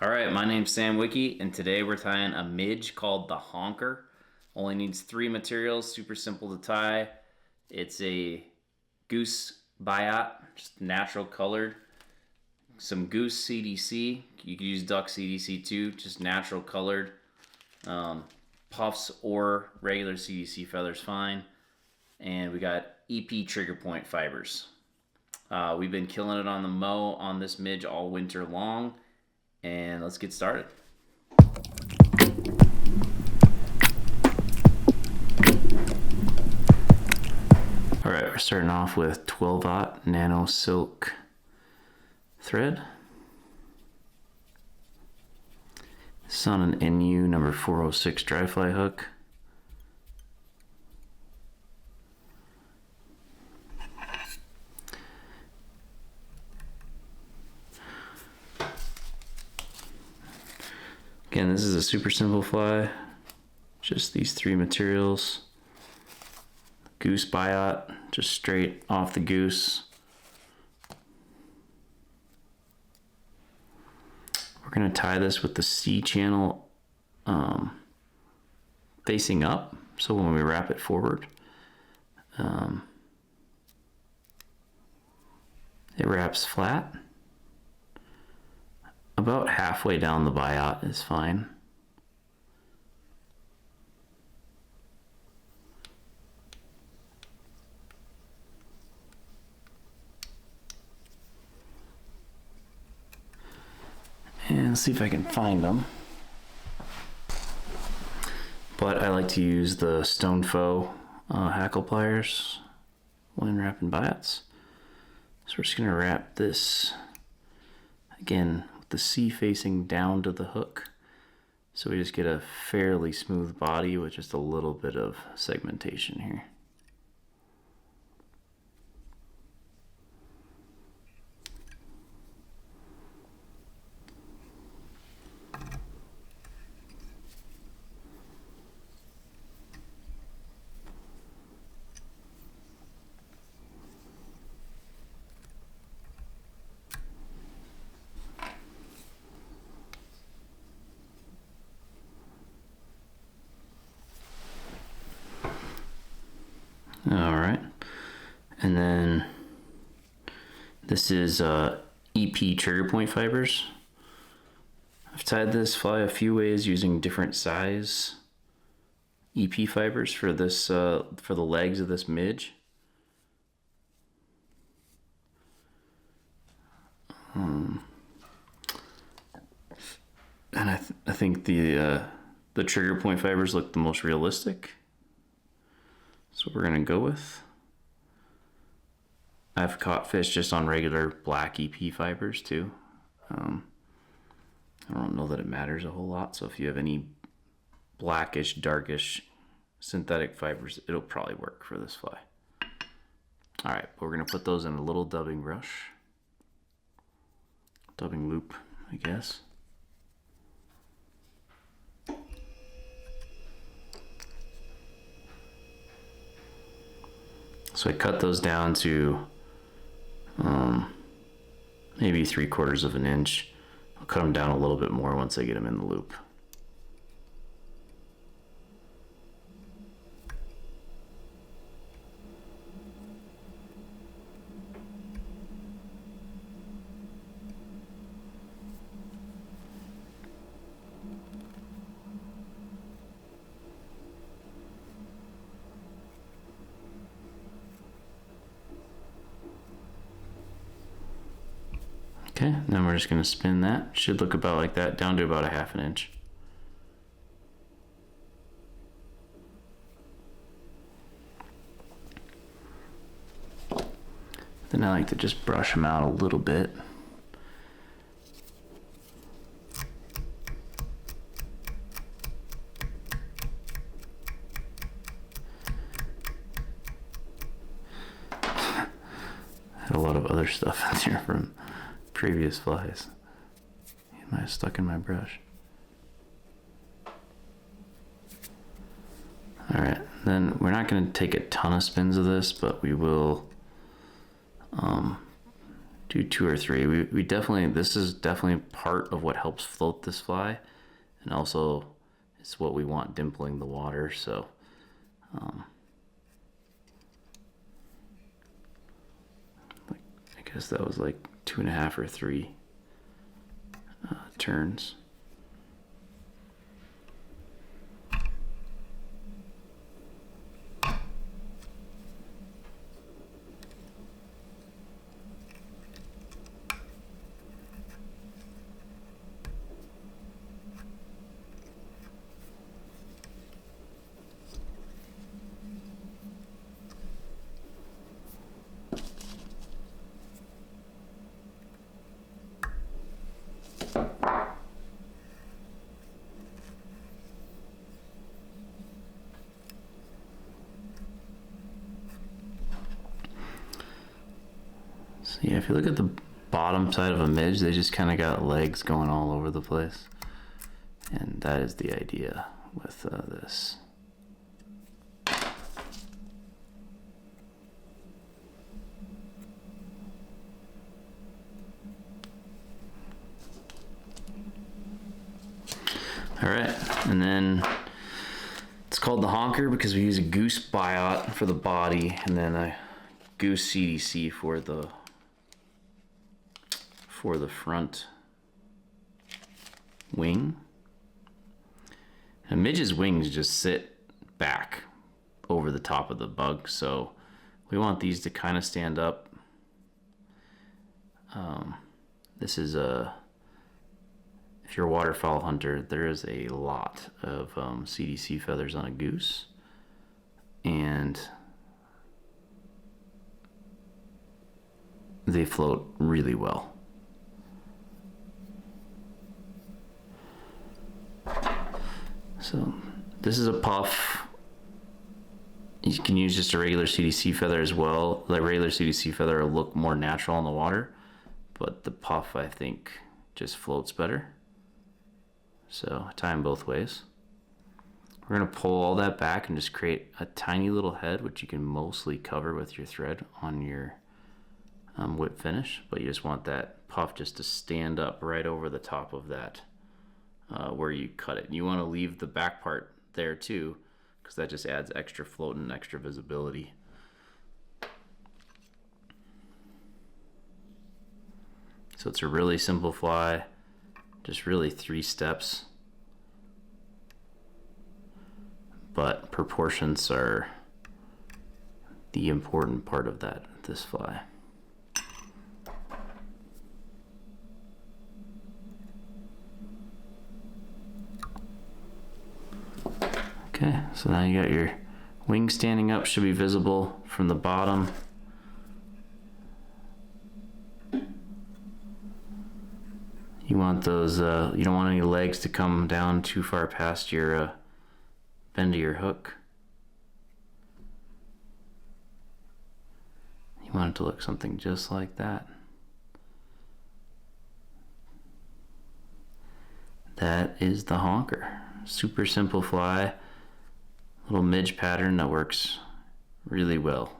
Alright, my name's Sam Wiki, and today we're tying a midge called the Honker. Only needs 3 materials, super simple to tie. It's a Goose Biot, just natural colored. Some Goose CDC, you could use Duck CDC too, just natural colored. Puffs or regular CDC feathers fine. And we got EP trigger point fibers. We've been killing it on the mow on this midge all winter long. And let's get started. All right, we're starting off with 12-aught nano silk thread. This is on an NU number 406 dry fly hook. Again, this is a super simple fly, just these 3 materials. Goose Biot, just straight off the goose. We're going to tie this with the C channel facing up, so when we wrap it forward, it wraps flat. About halfway down the Biot is fine. And let's see if I can find them. But I like to use the Stone Foe hackle pliers when wrapping Biots. So we're just going to wrap this again with the C facing down to the hook. So we just get a fairly smooth body with just a little bit of segmentation here. All right, and then this is EP trigger point fibers. I've tied this fly a few ways using different size EP fibers for this for the legs of this midge. And I think the trigger point fibers look the most realistic. So we're gonna go with. I've caught fish just on regular black EP fibers too. I don't know that it matters a whole lot. So if you have any blackish, darkish synthetic fibers, it'll probably work for this fly. All right, we're gonna put those in a little dubbing brush. Dubbing loop, I guess. So I cut those down to maybe 3/4 of an inch. I'll cut them down a little bit more once I get them in the loop. Okay, then we're just going to spin that. Should look about like that, down to about 1/2 inch. Then I like to just brush them out a little bit. Had a lot of other stuff in there from previous flies. It might have stuck in my brush. All right, then we're not going to take a ton of spins of this, but we will do 2 or 3. We definitely, this is definitely part of what helps float this fly, and also it's what we want dimpling the water. So I guess that was like 2.5 or 3 turns. So yeah, if you look at the bottom side of a midge, they just kind of got legs going all over the place. And that is the idea with this. All right, and then it's called the Honker because we use a Goose Biot for the body, and then a Goose CDC for the front wing. And Midge's wings just sit back over the top of the bug, so we want these to kind of stand up. This is if you're a waterfowl hunter, there is a lot of CDC feathers on a goose, and they float really well. So this is a puff. You can use just a regular CDC feather as well. The regular CDC feather will look more natural in the water, but the puff, I think, just floats better. So tie them both ways. We're gonna pull all that back and just create a tiny little head, which you can mostly cover with your thread on your whip finish, but you just want that puff just to stand up right over the top of that where you cut it. And you want to leave the back part there too, because that just adds extra float and extra visibility. So it's a really simple fly, just really 3 steps, but proportions are the important part of this fly. Okay, so now you got your wing standing up, should be visible from the bottom. You want those, you don't want any legs to come down too far past your bend of your hook. You want it to look something just like that. That is the Honker. Super simple fly, little midge pattern that works really well.